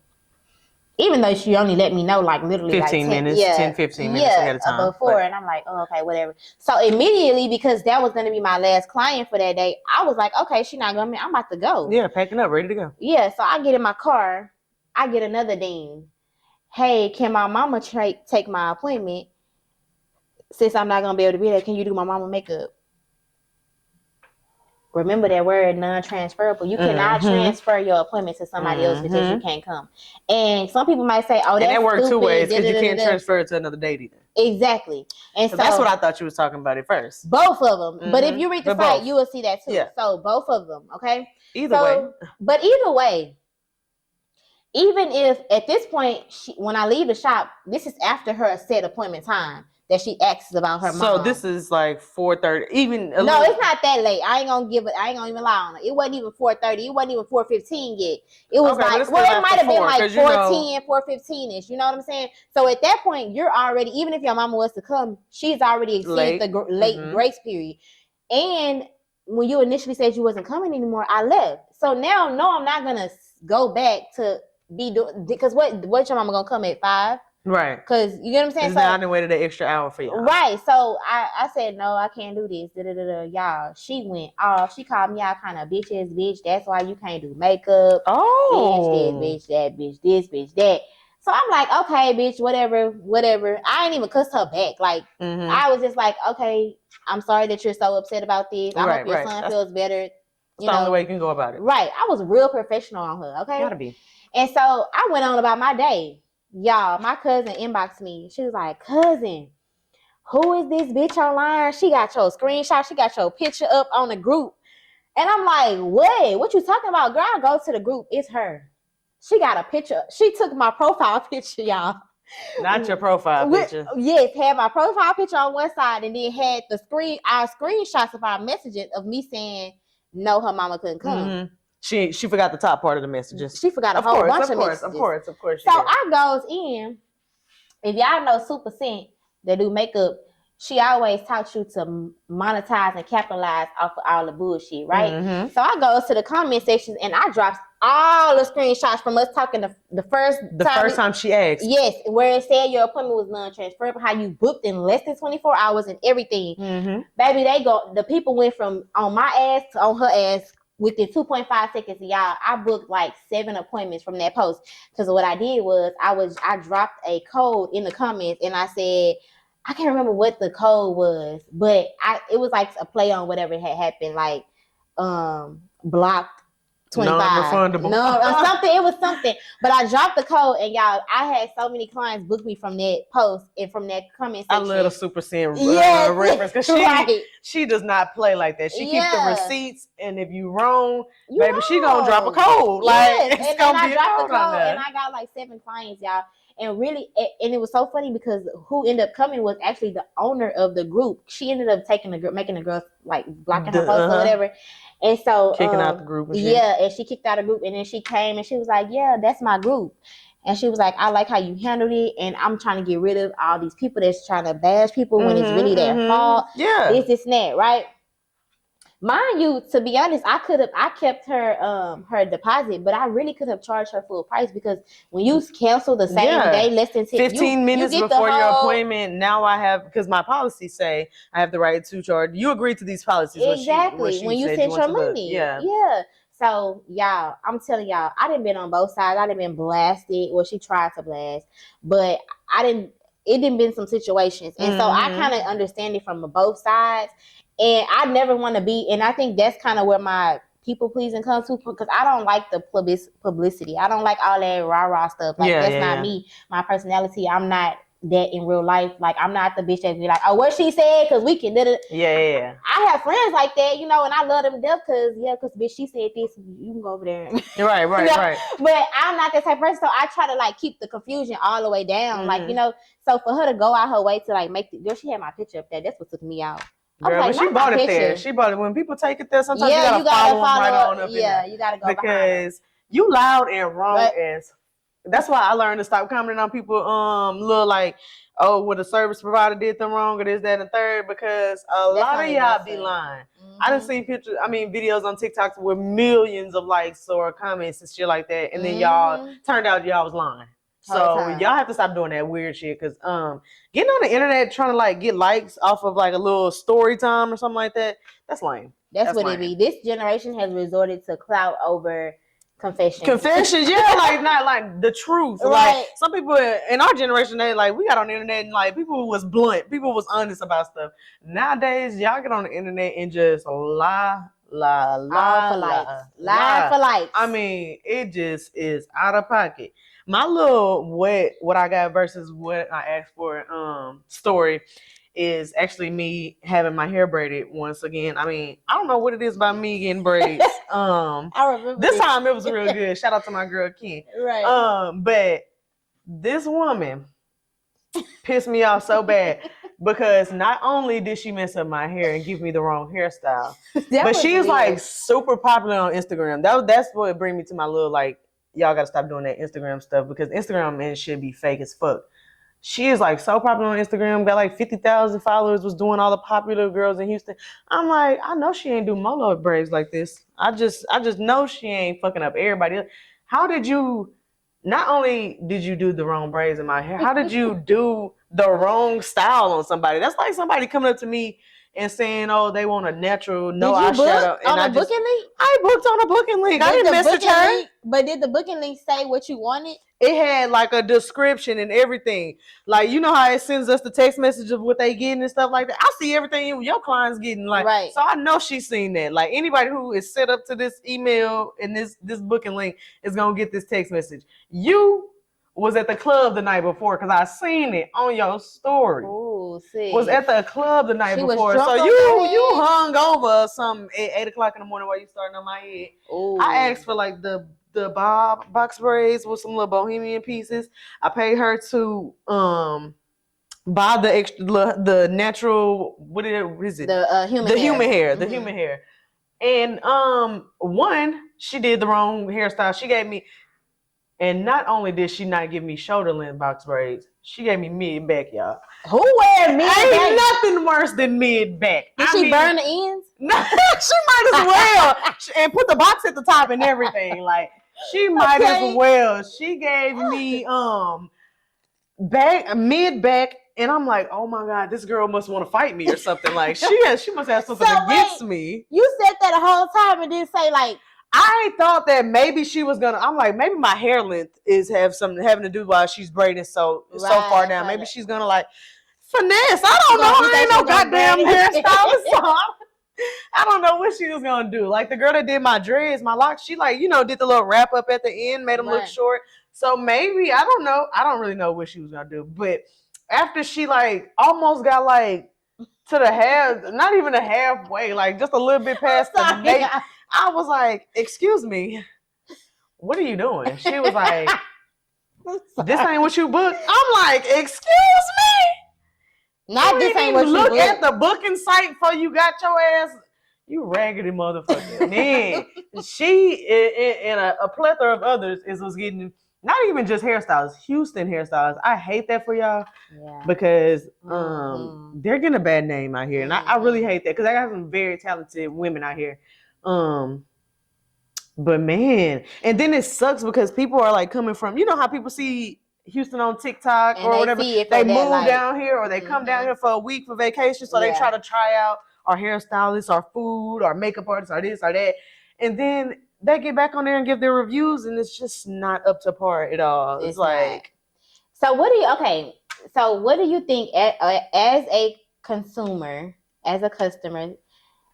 Even though she only let me know like literally 15 minutes ahead of time. Before, and I'm like, oh, okay, whatever. So immediately, because that was going to be my last client for that day, I was like, okay, she's not going to, I'm about to go. Yeah, packing up, ready to go. Yeah, so I get in my car, I get another ding. Hey, can my mama take my appointment? Since I'm not going to be able to be there, can you do my mama makeup? remember that word, non-transferable. You cannot transfer your appointment to somebody else because you can't come. And some people might say, "Oh, that's that works two ways because you can't transfer transfer it to another date either." Exactly. And so that's what I thought you was talking about at first. Both of them. But if you read the site, you will see that too. Yeah. So both of them. Okay. Either way. But either way, even if at this point, when I leave the shop, this is after her set appointment time that she asks about her mom. So this is like 4:30. Even no, it's not that late. I ain't gonna even lie on it. It wasn't even 4:30. It wasn't even 4:15 yet. It was like, it might have been like 4:10, 4:15ish. You know what I'm saying? So at that point, you're already, even if your mama was to come, she's already exceeded the late grace period. And when you initially said you wasn't coming anymore, I left. So now, no, I'm not gonna go back to be doing, because what your mama gonna come at 5? Right. Because you get what I'm saying? So I didn't wait an extra hour for y'all. Right. So I said, no, I can't do this. Y'all. She went off. She called me all kind of bitch. That's why you can't do makeup. Oh. Bitch, this, bitch, that, bitch, this, bitch, that. So I'm like, okay, bitch, whatever. I ain't even cussed her back. Like, I was just like, okay, I'm sorry that you're so upset about this. I hope your son feels better. That's the only way you can go about it. Right. I was real professional on her. Okay. Gotta be. And so I went on about my day. Y'all, my cousin inboxed me. She was like, cousin, who is this bitch online? She got your screenshot. She got your picture up on the group. And I'm like, what you talking about? Girl, I go to the group. It's her. She got a picture. She took my profile picture, y'all. Not your profile picture. Yes, had my profile picture on one side and then had our screenshots of our messages of me saying, no, her mama couldn't come. She forgot the top part of the messages. She forgot a whole bunch of messages. Of course. So I goes in. If y'all know Super Scent that do makeup, she always taught you to monetize and capitalize off of all the bullshit, right? So I goes to the comment sections and I drops all the screenshots from us talking the first time she asked. Yes, where it said your appointment was non-transferable, how you booked in less than 24 hours and everything. Baby, the people went from on my ass to on her ass within 2.5 seconds. Y'all, I booked like 7 appointments from that post. Because what I did was I dropped a code in the comments and I said, I can't remember what the code was, but it was like a play on whatever had happened, like blocked 25. Non-refundable. No, something. It was something. But I dropped the code, and y'all, I had so many clients book me from that post and from that comment section. I love the Super Scent reference because she does not play like that. She keeps the receipts, and if you wrong, baby, she gonna drop a code. Like it's gonna be a code on there. And I got like 7 clients, y'all. And really, and it was so funny because who ended up coming was actually the owner of the group. She ended up making the girl like blocking her post or whatever. And so kicking out the group. And she kicked out a group, and then she came and she was like, "Yeah, that's my group." And she was like, "I like how you handled it, and I'm trying to get rid of all these people that's trying to bash people when it's really their fault." Yeah, this and that, right? Mind you, to be honest, I kept her her deposit, but I really could have charged her full price because when you cancel the same day, less than 15 minutes before your appointment, now I have, because my policies say I have the right to charge. You agreed to these policies exactly when you sent your money. Yeah. So y'all, I'm telling y'all, I done been on both sides. I done been blasted. Well, she tried to blast, but it didn't been some situations, and so I kind of understand it from both sides. And I never want to be, and I think that's kind of where my people pleasing comes to, because I don't like the publicity. I don't like all that rah-rah stuff. Like, that's not me. My personality, I'm not that in real life. Like, I'm not the bitch that be like, oh, what she said, because we can do it. Yeah. I have friends like that, and I love them to death because bitch, she said this, you can go over there. Right. But I'm not that type of person, so I try to, like, keep the confusion all the way down. Like, so for her to go out her way to, like, make girl, she had my picture up there. That's what took me out. Girl, but she bought it there. She bought it. When people take it there, sometimes you gotta follow them right on up. Yeah, you gotta go because you loud and wrong as. That's why I learned to stop commenting on people. Little like, oh, what the service provider did them wrong or this, that, and third. Because a lot of y'all be lying. I done seen videos on TikTok with millions of likes or comments and shit like that, and then y'all turned out y'all was lying. So y'all have to stop doing that weird shit, because getting on the internet trying to like get likes off of like a little story time or something like that, that's lame. That's what lame. It be. This generation has resorted to clout over confessions, like not like the truth. Right. Like some people in our generation, they like, we got on the internet and like people was blunt, people was honest about stuff. Nowadays, y'all get on the internet and just lie Lie for likes. I mean, it just is out of pocket. My little what I got versus what I asked for story is actually me having my hair braided once again. I mean, I don't know what it is about me getting braids. I remember this time it was real good. Shout out to my girl Ken. Right. But this woman pissed me off so bad because not only did she mess up my hair and give me the wrong hairstyle, but she's like super popular on Instagram. That's what bring me to my little like, y'all gotta stop doing that Instagram stuff because Instagram and shit be fake as fuck. She is like so popular on Instagram, got like 50,000 followers, was doing all the popular girls in Houston. I'm like, I know she ain't do Molo braids like this. I just know she ain't fucking up everybody. How did you, not only did you do the wrong braids in my hair, how did you do the wrong style on somebody? That's like somebody coming up to me and saying, "Oh, they want a natural no eyeshadow." On a booking link? I booked on a booking link. I didn't message her. But did the booking link say what you wanted? It had like a description and everything. Like, you know how it sends us the text message of what they getting and stuff like that. I see everything your client's getting. Like, right. So I know she's seen that. Like, anybody who is set up to this email and this booking link is gonna get this text message. You was at the club the night before because I seen it on your story. Ooh, see. Was at the club the night before. So you hung over some at 8 o'clock in the morning while you starting on my head. Ooh. I asked for like the bob box braids with some little bohemian pieces. I paid her to buy the natural, what is it? The human hair. And one, she did the wrong hairstyle. She gave me, and not only did she not give me shoulder length box braids, she gave me mid back, y'all. Who wear mid back? Ain't nothing worse than mid back. Did she burn the ends? No, she might as well. And put the box at the top and everything. Like, she might as well. She gave me mid back, and I'm like, oh my God, this girl must want to fight me or something. Like, she must have something against me. You said that the whole time and didn't say like. I thought that maybe she was gonna. I'm like, maybe my hair length having to do while she's braiding so far down. Maybe she's gonna like finesse. I don't know. I ain't no goddamn hairstylist. So I don't know what she was gonna do. Like the girl that did my dreads, my locks, she like did the little wrap up at the end, made them look short. So maybe I don't know. I don't really know what she was gonna do. But after she like almost got like to the half, not even the halfway, like just a little bit past the nape. I was like, excuse me, what are you doing? She was like, this ain't what you booked. I'm like, excuse me? Not this ain't what you booked. Look at the booking site before you got your ass. You raggedy motherfucker. And then she and a plethora of others was getting, not even just hairstylists, Houston hairstylists. I hate that for y'all because they're getting a bad name out here. And I really hate that because I got some very talented women out here. But man, and then it sucks because people are like coming from, you know how people see Houston on TikTok or whatever, they move down here or they come down here for a week for vacation, so they try to try out our hairstylists, our food, our makeup artists, or this or that, and then they get back on there and give their reviews, and it's just not up to par at all. It's like, so what do you think as a consumer, as a customer?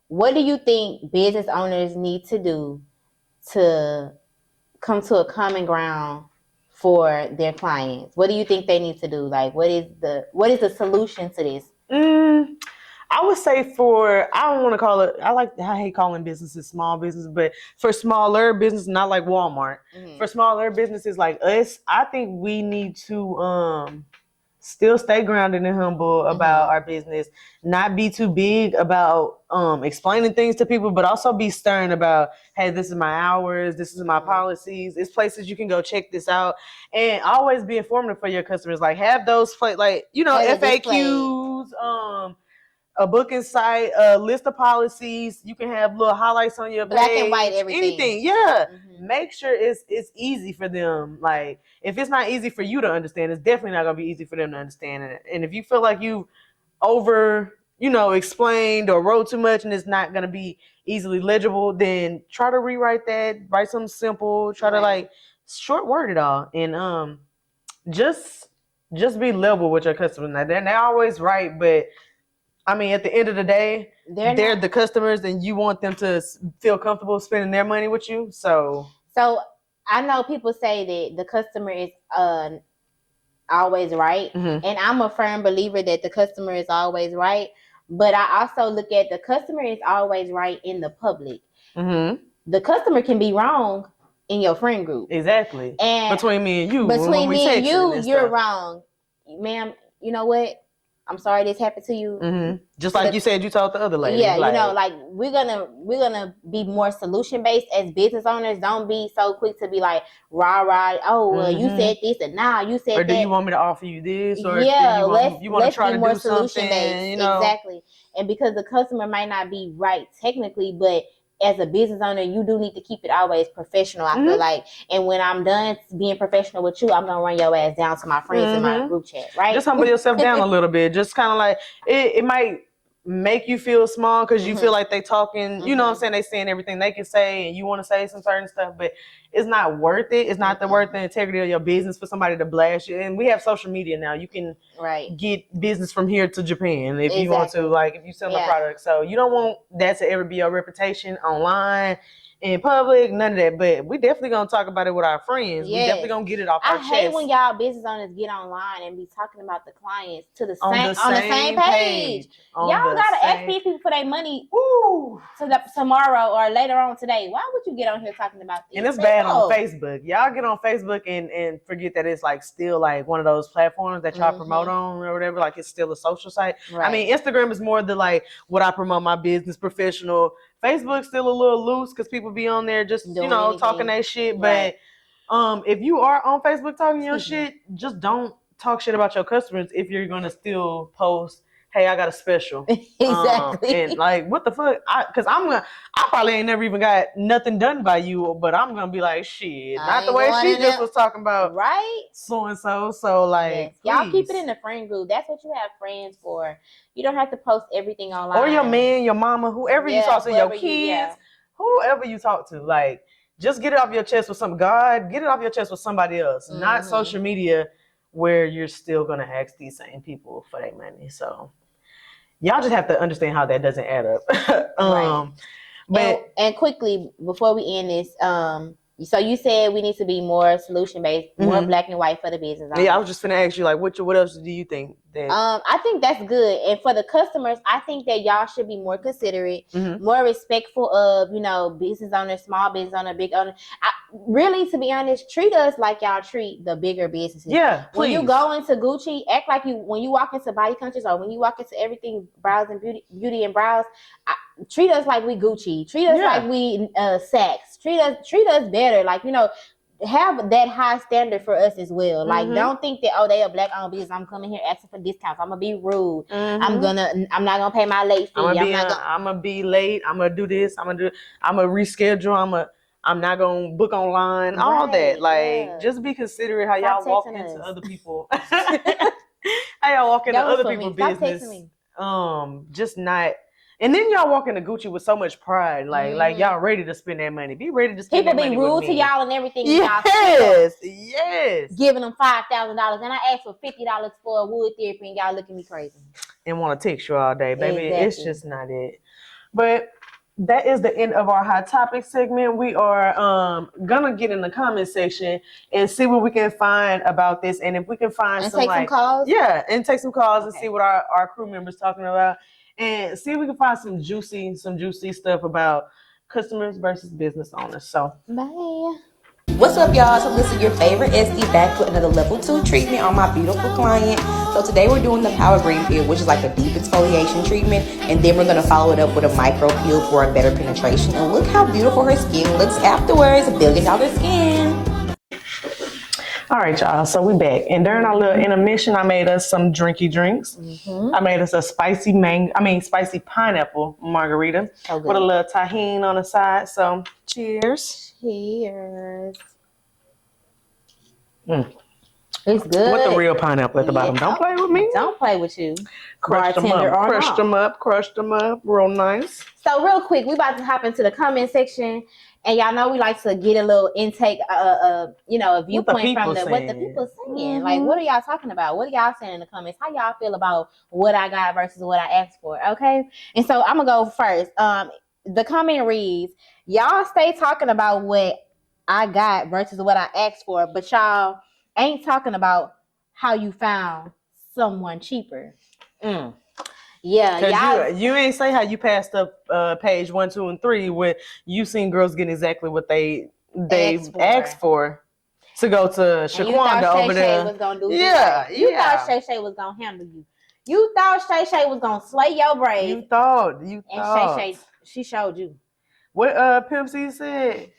What do you think business owners need to do to come to a common ground for their clients? What do you think they need to do? Like, what is the solution to this? I would say I don't want to call it, I hate calling businesses small business, but for smaller business, not like Walmart, for smaller businesses like us, I think we need to still stay grounded and humble about our business, not be too big about explaining things to people, but also be stern about, hey, this is my hours, this is my policies, it's places you can go check this out, and always be informative for your customers. Like have those FAQs, a booking site, a list of policies. You can have little highlights on your black page, and white, everything. Anything, Make sure it's easy for them. Like if it's not easy for you to understand, it's definitely not gonna be easy for them to understand it. And if you feel like you explained or wrote too much and it's not gonna be easily legible, then try to rewrite that. Write something simple. Try to like short word it all, and just be level with your customers. Now they're always right, but I mean, at the end of the day, they're the customers, and you want them to feel comfortable spending their money with you. So I know people say that the customer is always right, and I'm a firm believer that the customer is always right. But I also look at the customer is always right in the public. The customer can be wrong in your friend group. Exactly. And between me and you, you're wrong, ma'am. You know what? I'm sorry this happened to you. Just like you said, you told the other lady. Yeah, like, you know, like we're gonna be more solution based as business owners. Don't be so quick to be like rah. Oh, well, you said this and now you said that. Or do you want me to offer you this? Or yeah, you want to try to more do solution something? Based. You know? Exactly. And because the customer might not be right technically, but as a business owner, you do need to keep it always professional. I feel like, and when I'm done being professional with you, I'm gonna run your ass down to my friends in my group chat, right? Just humble yourself down a little bit. Just kind of like it might make you feel small because you feel like they talking. You know what I'm saying? They saying everything they can say, and you want to say some certain stuff, but it's not worth it. It's not worth the integrity of your business for somebody to blast you. And we have social media now. You can get business from here to Japan if you want to. Like if you sell a product, so you don't want that to ever be your reputation online. In public, none of that, but we definitely gonna talk about it with our friends. We definitely gonna get it off our chest. I hate when y'all business owners get online and be talking about the clients on the same page. Y'all gotta ask these people for their money tomorrow or later on today. Why would you get on here talking about this? And it's bad on Facebook. Y'all get on Facebook and forget that it's like still like one of those platforms that y'all promote on or whatever. Like it's still a social site. Right. I mean, Instagram is more the like what I promote my business, professional. Facebook's still a little loose because people be on there just, you know, talking their shit. But if you are on Facebook talking your shit, just don't talk shit about your customers if you're going to still post, hey, I got a special. Exactly. And like, what the fuck? Because I probably ain't never even got nothing done by you, but I'm going to be like, shit, not the way she just was talking about. Right. So-and-so. So like, y'all keep it in the friend group. That's what you have friends for. You don't have to post everything online. Or your man, your mama, whoever you talk to, your kids, whoever you talk to. Like, just get it off your chest with get it off your chest with somebody else. Not social media where you're still going to ask these same people for their money. So y'all just have to understand how that doesn't add up. And quickly, before we end this, so you said we need to be more solution based, more black and white for the business owners. Yeah, I was just gonna ask you, like, what else do you think? I think that's good, and for the customers, I think that y'all should be more considerate, more respectful of business owners, small business owner, big owner. Really, to be honest, treat us like y'all treat the bigger businesses. Yeah, please. When you go into Gucci, act like when you walk into Body Conscious or when you walk into everything Brows and Beauty and Brows. Treat us like we Gucci. Treat us like we Saks. Treat us better. Like, have that high standard for us as well. Like, don't think that they a black owned business. I'm coming here asking for discounts. I'm gonna be rude. I'm not gonna pay my late fee. I'm gonna be late. I'm gonna do this. I'm gonna reschedule. I'm not gonna book online. All that. Like, just be considerate how y'all walk into other people. How y'all walk into other people's business. Just not. And then y'all walk into Gucci with so much pride, like y'all ready to spend that money. Be ready to spend that money. People be rude to y'all and everything. Yes. Giving them $5,000, and I asked for $50 for a wood therapy, and y'all look at me crazy. And want to text you all day, baby. Exactly. It's just not it. But that is the end of our hot topic segment. We are gonna get in the comment section and see what we can find about this, and if we can find some calls. Yeah, and take some calls and see what our crew members talking about. And see if we can find some juicy stuff about customers versus business owners. So, bye. What's up, y'all? So this is your favorite SD back with another level 2 treatment on my beautiful client. So today we're doing the Power Green Peel, which is like a deep exfoliation treatment. And then we're going to follow it up with a micro peel for a better penetration. And look how beautiful her skin looks afterwards. $1 billion skin. All right, y'all. So we back, and during our little intermission, I made us some drinky drinks. I made us a spicy pineapple margarita with a little tahini on the side. So, cheers. Cheers. It's good. With the real pineapple at the bottom. Don't play with me. Don't play with you. Crushed them up. Real nice. So real quick, we about to hop into the comment section. And y'all know we like to get a little intake, a viewpoint from what the people saying. Mm-hmm. Like, what are y'all talking about? What are y'all saying in the comments? How y'all feel about what I got versus what I asked for? Okay, and so I'm gonna go first. The comment reads, "Y'all stay talking about what I got versus what I asked for, but y'all ain't talking about how you found someone cheaper." Yeah, because you ain't say how you passed up page 1, 2, and 3 where you seen girls getting exactly what they asked for to go to Shaquanda over there. Shay was gonna do you thought Shay Shay was gonna handle you. You thought Shay Shay was gonna slay your braids. You thought. And Shay Shay, she showed you. What Pimp C said?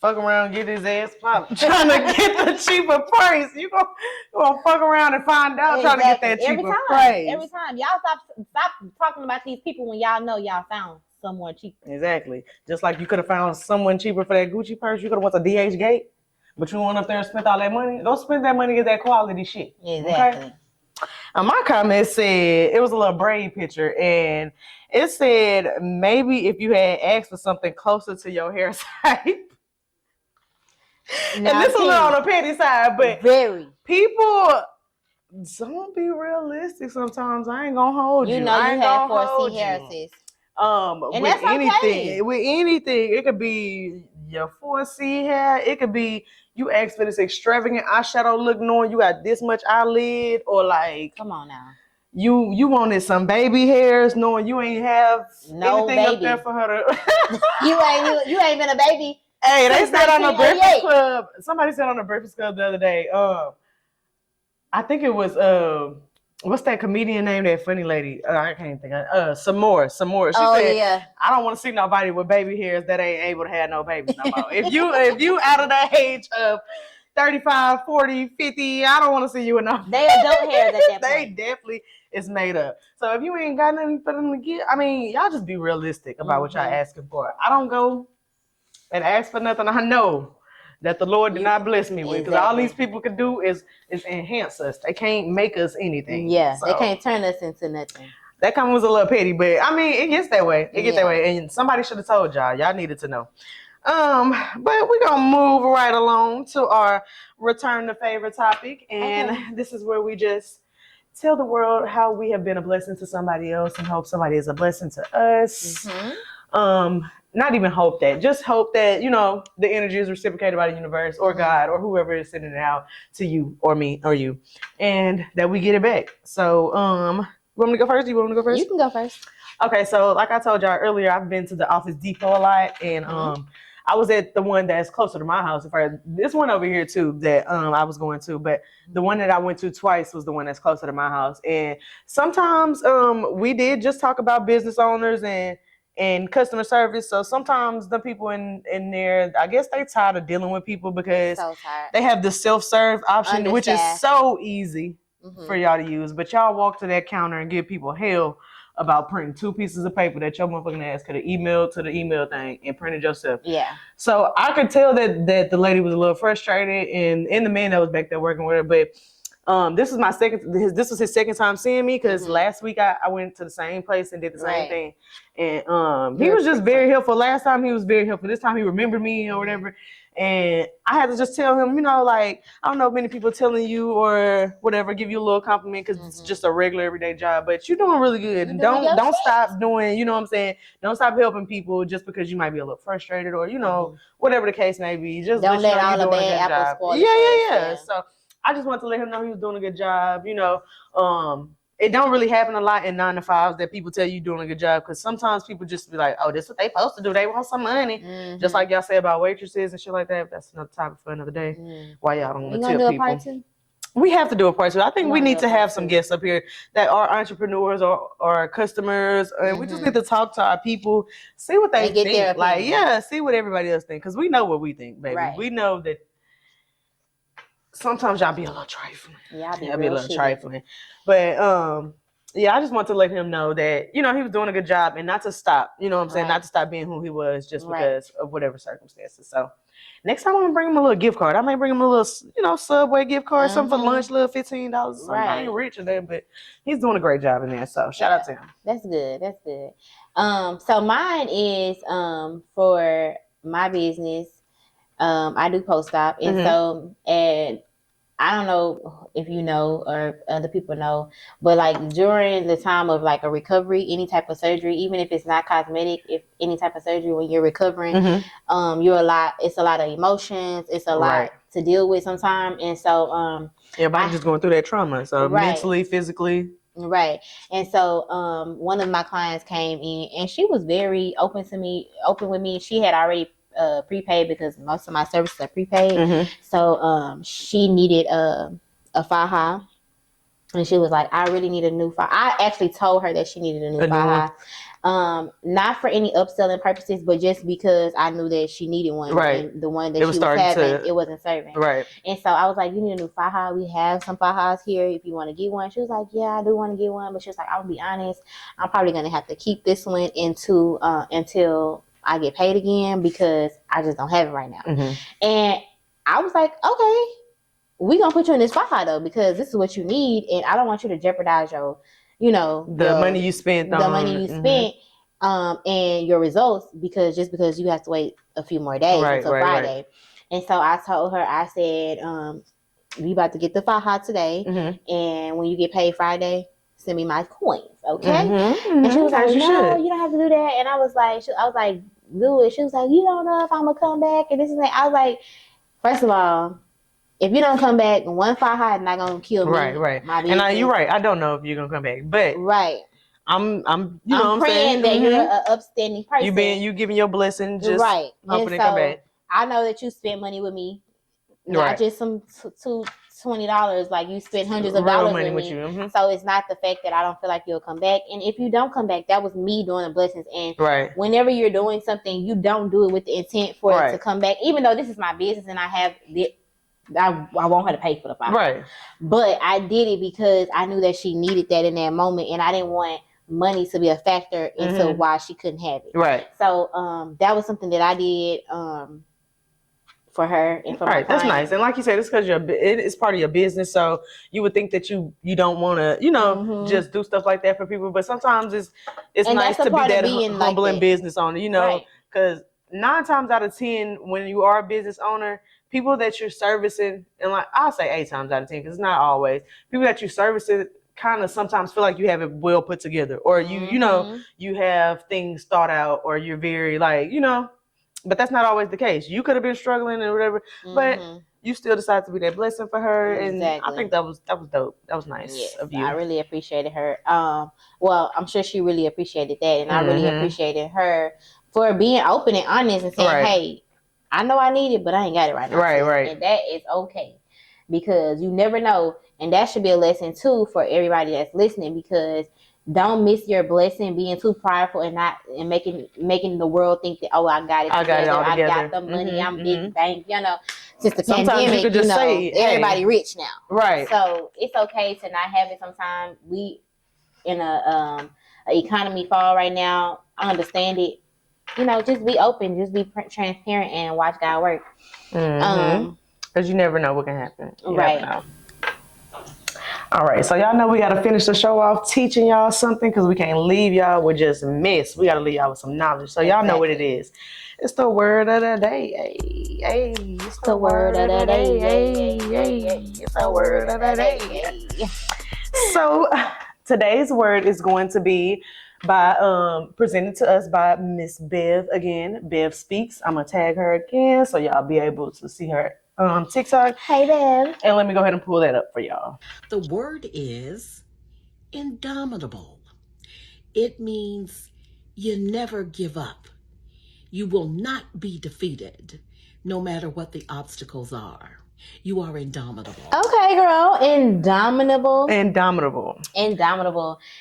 Fuck around, get his ass popped. Trying to get the cheaper price. You gonna fuck around and find out trying to get that cheaper price. Every time. Y'all stop talking about these people when y'all know y'all found someone cheaper. Exactly. Just like you could have found someone cheaper for that Gucci purse. You could have went to DH Gate, but you went up there and spent all that money. Don't spend that money to get that quality shit. Exactly. Okay? My comment said, it was a little braid picture, and it said maybe if you had asked for something closer to your hair type. And this a little on the petty side, but people don't be realistic sometimes. I ain't gonna hold you. You know you have 4C hair, sis. And with that's anything, okay. with anything, it could be your 4C hair. It could be you asked for this extravagant eyeshadow look, knowing you got this much eyelid, or like, come on now, you wanted some baby hairs, knowing you ain't have anything up there for her to. you ain't been a baby. Hey, they said on the Breakfast Club. Somebody said on the Breakfast Club the other day. I think it was what's that comedian name? That funny lady. I can't think of Samora. She said, I don't want to see nobody with baby hairs that ain't able to have no babies no more. If you out of the age of 35, 40, 50, I don't want to see you in no. They adult hairs at that point. They definitely is made up. So if you ain't got nothing for them to get, I mean, y'all just be realistic about what y'all asking for. I don't go and ask for nothing I know that the Lord did not bless me with. Because all these people can do is enhance us. They can't make us anything. Yeah, so they can't turn us into nothing. That comment was a little petty, but I mean, it gets that way. It gets that way. And somebody should have told y'all. Y'all needed to know. But we're going to move right along to our return to favorite topic. And this is where we just tell the world how we have been a blessing to somebody else and hope somebody is a blessing to us. Not even hope that, just hope that, the energy is reciprocated by the universe or God or whoever is sending it out to you or me or you, and that we get it back. So, you want me to go first? You want me to go first? You can go first. Okay, so like I told y'all earlier, I've been to the Office Depot a lot, and I was at the one that's closer to my house. This one over here too that I was going to, but the one that I went to twice was the one that's closer to my house. And sometimes we did just talk about business owners and customer service. So sometimes the people in there, I guess they tired of dealing with people because they have the self-serve option, which is so easy for y'all to use. But y'all walk to that counter and give people hell about printing 2 pieces of paper that your motherfucking ass could have emailed to the email thing and printed yourself. Yeah. So I could tell that the lady was a little frustrated and the man that was back there working with her. But this was his second time seeing me because last week I went to the same place and did the same thing. And he was just very helpful. Last time he was very helpful. This time he remembered me or whatever. And I had to just tell him, like, I don't know if many people telling you or whatever, give you a little compliment because it's just a regular everyday job, but you're doing really good. And don't stop doing, you know what I'm saying? Don't stop helping people just because you might be a little frustrated or, whatever the case may be. Just don't let all the bad apples spoil. Yeah. So I just wanted to let him know he was doing a good job. It don't really happen a lot in 9 to 5s that people tell you doing a good job because sometimes people just be like, oh, this is what they supposed to do. They want some money. Just like y'all say about waitresses and shit like that. That's another topic for another day. Why y'all don't want to tip people. Part 2? We have to do a part 2. I think we need to have some guests up here that are entrepreneurs or customers. And we just need to talk to our people, see what they think. Like, see what everybody else thinks. Because we know what we think, baby. Right. We know that sometimes y'all be a little trifling. Yeah, y'all be a little trifling. But I just want to let him know that, he was doing a good job and not to stop, you know what I'm saying? Not to stop being who he was just because of whatever circumstances. So next time I'm gonna bring him a little gift card. I may bring him a little, Subway gift card, something for lunch, little $15. I ain't rich or that, but he's doing a great job in there. So shout out to him. That's good. So mine is for my business. I do post-op, and so, and I don't know if you know or other people know, but like during the time of like a recovery, any type of surgery, even if it's not cosmetic, if any type of surgery when you're recovering, it's a lot of emotions, it's a lot to deal with sometimes, and so everybody's just going through that trauma, so mentally, physically. Right. And so one of my clients came in and she was very open with me. She had already prepaid because most of my services are prepaid. So she needed a faja. And she was like, I really need a new faja. I actually told her that she needed a new faja. Not for any upselling purposes, but just because I knew that she needed one. Right. And the one that she was having, it wasn't serving. Right. And so I was like, you need a new faja. We have some fajas here if you want to get one. She was like, yeah, I do want to get one. But she was like, I'll be honest, I'm probably going to have to keep this one until I get paid again because I just don't have it right now. And I was like, okay, we're going to put you in this faja though, because this is what you need. And I don't want you to jeopardize your, money you spent and your results because you have to wait a few more days until Friday. Right. And so I told her, I said, we about to get the faja today, and when you get paid Friday, send me my coins, okay? And she was like, no, you don't have to do that. And I was like, do it. She was like, you don't know if I'm gonna come back and this and that. I was like, first of all, if you don't come back, one faja is not gonna kill me. Right. And you're right. I don't know if you're gonna come back, but I'm praying that you're an upstanding person. You giving your blessing, just hoping to come back. I know that you spent money with me, not just some $20. Like you spent hundreds of dollars with me. You. So it's not the fact that I don't feel like you'll come back. And if you don't come back, that was me doing the blessings. And whenever you're doing something, you don't do it with the intent for it to come back. Even though this is my business and I want her to pay for the faja. Right. But I did it because I knew that she needed that in that moment, and I didn't want money to be a factor into why she couldn't have it. Right. So that was something that I did for her and for my client. That's nice. And like you said, it's because it's part of your business. So you would think that you don't want to, just do stuff like that for people. But sometimes it's nice to be that humbling business owner, because 9 times out of 10, when you are a business owner, people that you're servicing, and like I'll say 8 times out of 10, because it's not always, people that you're servicing kind of sometimes feel like you have it well put together, or you have things thought out, or you're very but that's not always the case. You could have been struggling and whatever, but you still decided to be that blessing for her. Exactly. And I think that was dope. That was nice of you. I really appreciated her. Well, I'm sure she really appreciated that, and I really appreciated her for being open and honest and saying, hey, I know I need it, but I ain't got it right now. Right. And that is okay, because you never know. And that should be a lesson too for everybody that's listening, because don't miss your blessing being too prideful and making the world think that, oh, I got it together. I got the money. I'm big bank. Since the pandemic, you just say, everybody rich now. Right. So it's okay to not have it sometimes. We in a economy fall right now. I understand it. Just be open, just be transparent, and watch God work. Because you never know what can happen. Right. All right, so y'all know we got to finish the show off teaching y'all something, because we can't leave y'all with just mess. We got to leave y'all with some knowledge. So y'all know what it is. It's the word of the day. Hey, it's the word of the day. Hey, it's the word of the day. So today's word is going to be presented to us by Miss Bev again. Bev Speaks. I'm gonna tag her again so y'all be able to see her TikTok. Hey Bev. And let me go ahead and pull that up for y'all. The word is indomitable. It means you never give up. You will not be defeated, no matter what the obstacles are. You are indomitable. Okay, girl. Indomitable.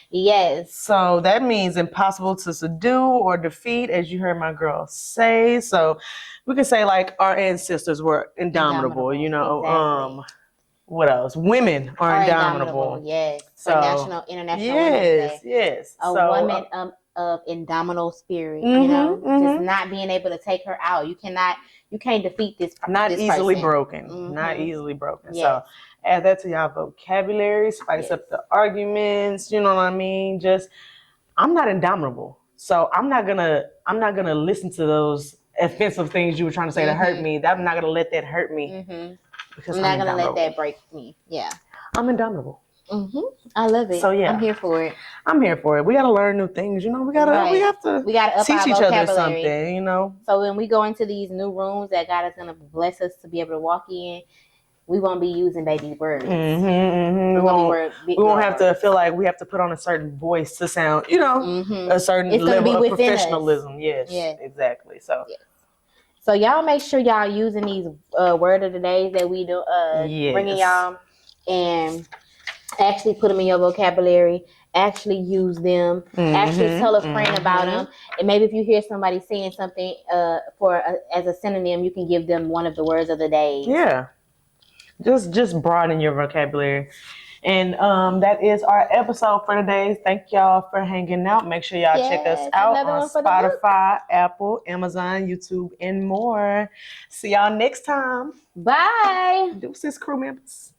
Yes. So that means impossible to subdue or defeat, as you heard my girl say. So we can say like our ancestors were indomitable. Exactly. What else? Women are indomitable. Yes. So international Women's Day. Yes. A woman of indomitable spirit. Just not being able to take her out. You can't defeat this person. Not easily broken. Not easily broken. Yes. So add that to y'all vocabulary, spice up the arguments, you know what I mean? Just, I'm not indomitable. So I'm not gonna listen to those offensive things you were trying to say to hurt me. I'm not gonna let that hurt me because I'm not gonna let that break me. Yeah, I'm indomitable. I love it. So yeah, I'm here for it. I'm here for it. We gotta learn new things. You know, we gotta up teach our each vocabulary. other something. You know. So when we go into these new rooms that God is gonna bless us to be able to walk in, we won't be using baby words. We won't have to feel like we have to put on a certain voice to sound, you know, a certain level of professionalism. Yes, exactly. So, so y'all make sure y'all using these word of the days that we do, bringing y'all, and actually put them in your vocabulary. Actually use them. Actually tell a friend about them. And maybe if you hear somebody saying something as a synonym, you can give them one of the words of the day. Yeah. Just broaden your vocabulary. And that is our episode for today. Thank y'all for hanging out. Make sure y'all check us out on Spotify, Apple, Amazon, YouTube, and more. See y'all next time. Bye. Deuces, crew members.